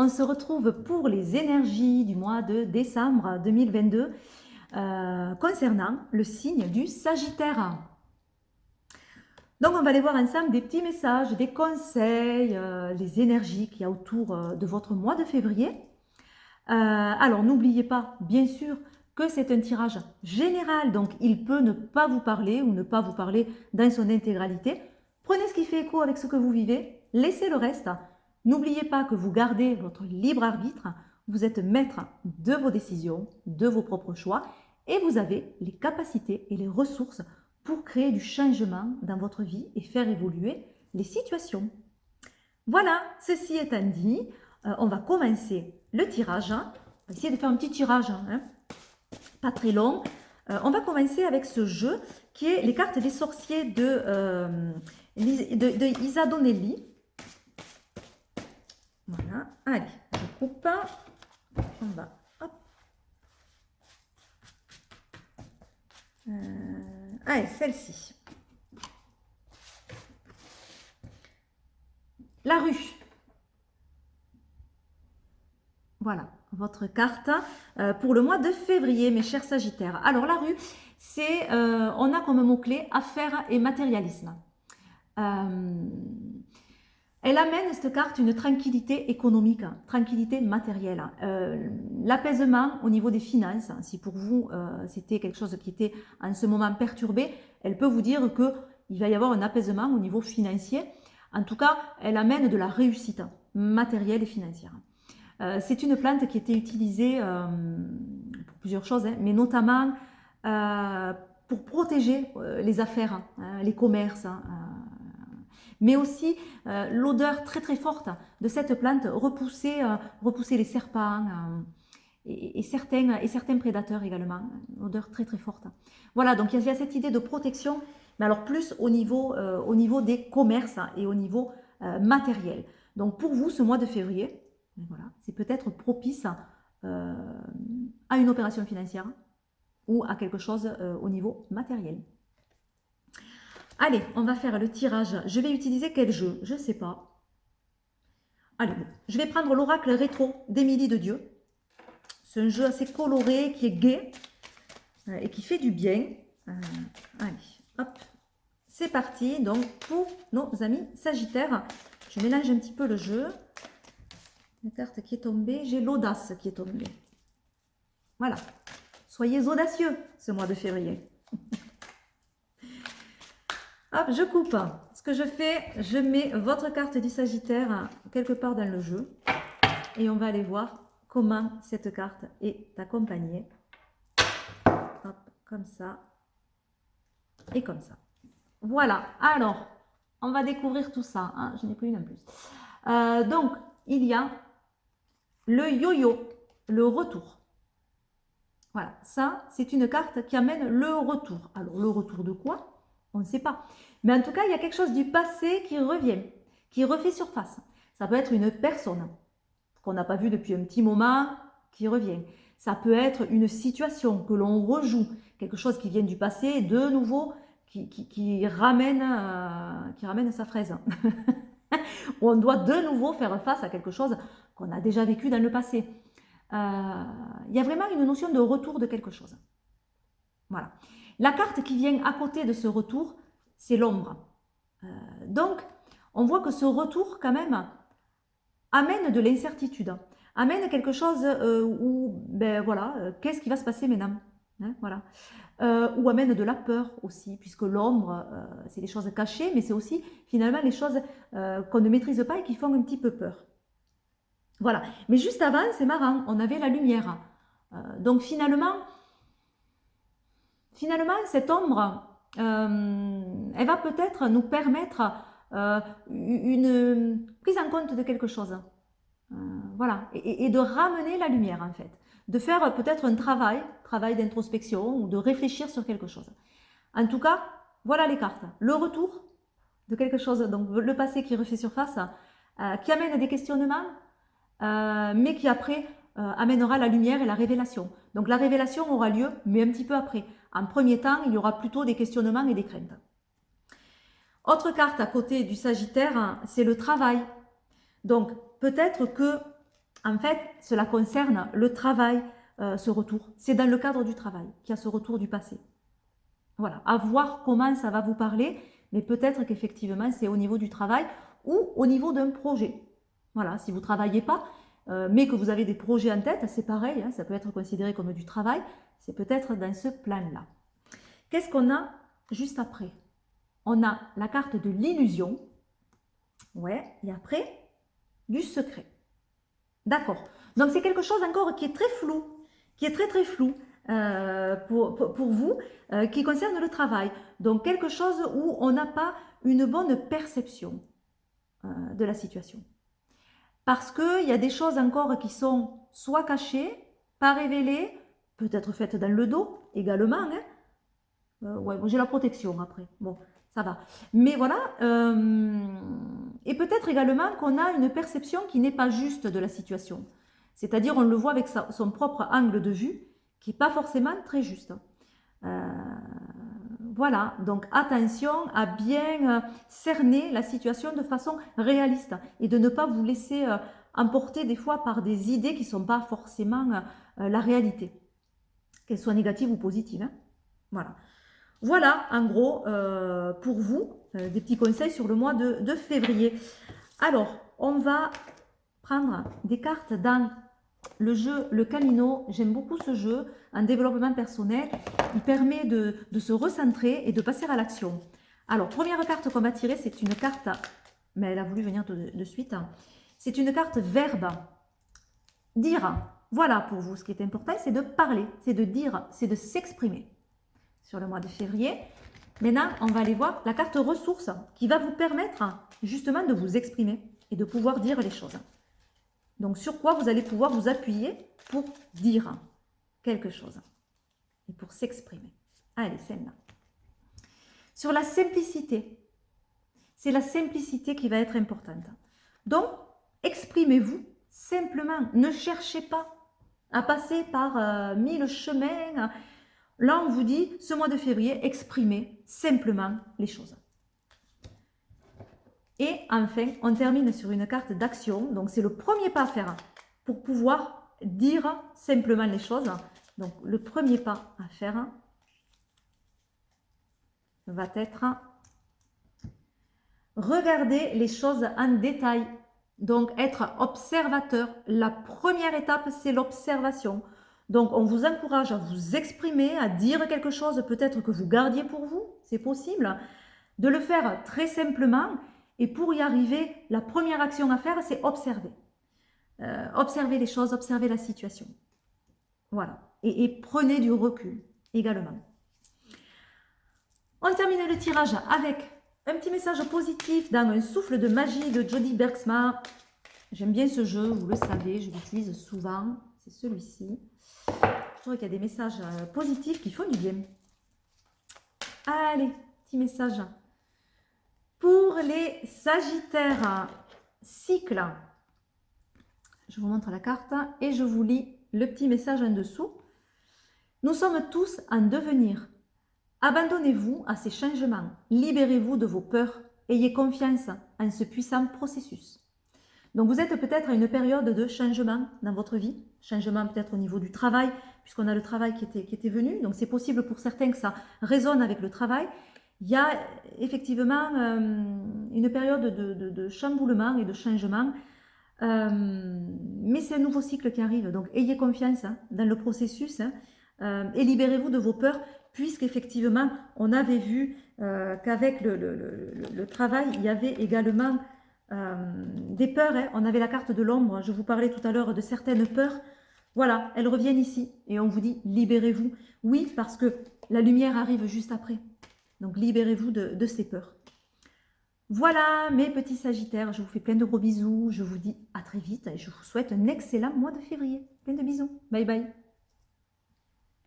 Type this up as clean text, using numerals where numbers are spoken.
on se retrouve pour les énergies du mois de décembre 2022 concernant le signe du Sagittaire. Donc on va aller voir ensemble des petits messages, des conseils, les énergies qu'il y a autour de votre mois de février. Alors n'oubliez pas, bien sûr, que c'est un tirage général, donc il peut ne pas vous parler ou ne pas vous parler dans son intégralité. Prenez ce qui fait écho avec ce que vous vivez, laissez le reste. N'oubliez pas que vous gardez votre libre arbitre, vous êtes maître de vos décisions, de vos propres choix, et vous avez les capacités et les ressources pour créer du changement dans votre vie et faire évoluer les situations. Voilà, ceci étant dit, on va commencer le tirage. On va essayer de faire un petit tirage, hein, pas très long. On va commencer avec ce jeu qui est les cartes des sorciers de Isa Donnelly. Voilà, allez, je coupe. On va, hop. Allez, celle-ci. La rue. Voilà, votre carte pour le mois de février, mes chers Sagittaires. Alors, la rue, c'est, on a comme mot-clé affaires et matérialisme. Elle amène, cette carte, une tranquillité économique, tranquillité matérielle, l'apaisement au niveau des finances. Si pour vous, c'était quelque chose qui était en ce moment perturbé, elle peut vous dire qu'il va y avoir un apaisement au niveau financier. En tout cas, elle amène de la réussite matérielle et financière. C'est une plante qui était utilisée pour plusieurs choses, hein, mais notamment pour protéger les affaires, hein, les commerces, mais aussi l'odeur très très forte de cette plante repousser les serpents et certains prédateurs également, une odeur très très forte. Voilà, donc il y a cette idée de protection, mais alors plus au niveau des commerces et au niveau matériel. Donc pour vous, ce mois de février, voilà, c'est peut-être propice à une opération financière ou à quelque chose au niveau matériel. Allez, on va faire le tirage. Je vais utiliser quel jeu? Je ne sais pas. Allez, je vais prendre l'oracle rétro d'Émilie de Dieu. C'est un jeu assez coloré, qui est gai et qui fait du bien. Allez, hop, c'est parti. Donc, pour nos amis Sagittaires, je mélange un petit peu le jeu. La carte qui est tombée, j'ai l'audace qui est tombée. Voilà. Soyez audacieux ce mois de février. Hop, je coupe. Ce que je fais, je mets votre carte du Sagittaire quelque part dans le jeu. Et on va aller voir comment cette carte est accompagnée. Hop, comme ça. Et comme ça. Voilà. Alors, on va découvrir tout ça. Hein. Je n'ai plus une en plus. Donc, il y a le yo-yo, le retour. Voilà, ça, c'est une carte qui amène le retour. Alors, le retour de quoi? On ne sait pas. Mais en tout cas, il y a quelque chose du passé qui revient, qui refait surface. Ça peut être une personne qu'on n'a pas vue depuis un petit moment, qui revient. Ça peut être une situation que l'on rejoue, quelque chose qui vient du passé, de nouveau, qui ramène sa fraise. Où on doit de nouveau faire face à quelque chose qu'on a déjà vécu dans le passé. Il y a vraiment une notion de retour de quelque chose. Voilà. La carte qui vient à côté de ce retour, c'est l'ombre. Donc, on voit que ce retour, quand même, amène de l'incertitude, amène quelque chose où, ben voilà, qu'est-ce qui va se passer maintenant, hein, voilà. Ou amène de la peur aussi, puisque l'ombre, c'est des choses cachées, mais c'est aussi finalement les choses qu'on ne maîtrise pas et qui font un petit peu peur. Voilà. Mais juste avant, c'est marrant, on avait la lumière. Donc finalement, cette ombre, elle va peut-être nous permettre une prise en compte de quelque chose. Voilà, et de ramener la lumière en fait, de faire peut-être un travail d'introspection ou de réfléchir sur quelque chose. En tout cas, voilà les cartes. Le retour de quelque chose, donc le passé qui refait surface, qui amène des questionnements, mais qui après amènera la lumière et la révélation. Donc la révélation aura lieu, mais un petit peu après. En premier temps, il y aura plutôt des questionnements et des craintes. Autre carte à côté du Sagittaire, c'est le travail. Donc peut-être que En fait, cela concerne le travail, ce retour. C'est dans le cadre du travail qu'il y a ce retour du passé. Voilà, à voir comment ça va vous parler, mais peut-être qu'effectivement, c'est au niveau du travail ou au niveau d'un projet. Voilà, si vous ne travaillez pas, mais que vous avez des projets en tête, c'est pareil, hein, ça peut être considéré comme du travail, c'est peut-être dans ce plan-là. Qu'est-ce qu'on a juste après? On a la carte de l'illusion, ouais, et après, du secret. D'accord. Donc c'est quelque chose encore qui est très flou, qui est très très flou pour vous, qui concerne le travail. Donc quelque chose où on n'a pas une bonne perception de la situation. Parce qu'il y a des choses encore qui sont soit cachées, pas révélées, peut-être faites dans le dos également. Hein. Ouais, bon, j'ai la protection après. Bon, ça va. Mais voilà. Et peut-être également qu'on a une perception qui n'est pas juste de la situation. C'est-à-dire, on le voit avec son propre angle de vue, qui n'est pas forcément très juste. Voilà, donc attention à bien cerner la situation de façon réaliste et de ne pas vous laisser emporter des fois par des idées qui ne sont pas forcément la réalité, qu'elles soient négatives ou positives. Hein. Voilà. Voilà, en gros, pour vous, des petits conseils sur le mois de février. Alors, on va prendre des cartes dans le jeu Le Camino. J'aime beaucoup ce jeu en développement personnel. Il permet de se recentrer et de passer à l'action. Alors, première carte qu'on va tirer, c'est une carte, mais elle a voulu venir de suite. C'est une carte verbe. Dire. Voilà pour vous, ce qui est important, c'est de parler, c'est de dire, c'est de s'exprimer. Sur le mois de février. Maintenant, on va aller voir la carte ressources qui va vous permettre justement de vous exprimer et de pouvoir dire les choses. Donc, sur quoi vous allez pouvoir vous appuyer pour dire quelque chose et pour s'exprimer. Allez, celle-là. Sur la simplicité, c'est la simplicité qui va être importante. Donc, exprimez-vous simplement. Ne cherchez pas à passer par 1000 chemins. Là, on vous dit, ce mois de février, exprimez simplement les choses. Et enfin, on termine sur une carte d'action. Donc, c'est le premier pas à faire pour pouvoir dire simplement les choses. Donc, le premier pas à faire va être regarder les choses en détail. Donc, être observateur. La première étape, c'est l'observation. Donc, on vous encourage à vous exprimer, à dire quelque chose peut-être que vous gardiez pour vous, c'est possible, de le faire très simplement. Et pour y arriver, la première action à faire, c'est observer. Observer les choses, observer la situation. Voilà. Et prenez du recul également. On termine le tirage avec un petit message positif dans Un souffle de magie de Jody Bergsma. J'aime bien ce jeu, vous le savez, je l'utilise souvent. C'est celui-ci. Je trouve qu'il y a des messages positifs qui font du bien. Allez, petit message. Pour les Sagittaires, cycle. Je vous montre la carte et je vous lis le petit message en dessous. Nous sommes tous en devenir. Abandonnez-vous à ces changements. Libérez-vous de vos peurs. Ayez confiance en ce puissant processus. Donc vous êtes peut-être à une période de changement dans votre vie, changement peut-être au niveau du travail, puisqu'on a le travail qui était venu, donc c'est possible pour certains que ça résonne avec le travail. Il y a effectivement une période de chamboulement et de changement, mais c'est un nouveau cycle qui arrive, donc ayez confiance dans le processus et libérez-vous de vos peurs, puisqu'effectivement on avait vu qu'avec le travail, il y avait également des peurs, hein. On avait la carte de l'ombre, je vous parlais tout à l'heure de certaines peurs, voilà, elles reviennent ici et on vous dit libérez-vous, oui parce que la lumière arrive juste après, donc libérez-vous de ces peurs. Voilà mes petits Sagittaires, je vous fais plein de gros bisous, je vous dis à très vite et je vous souhaite un excellent mois de février, plein de bisous, bye bye.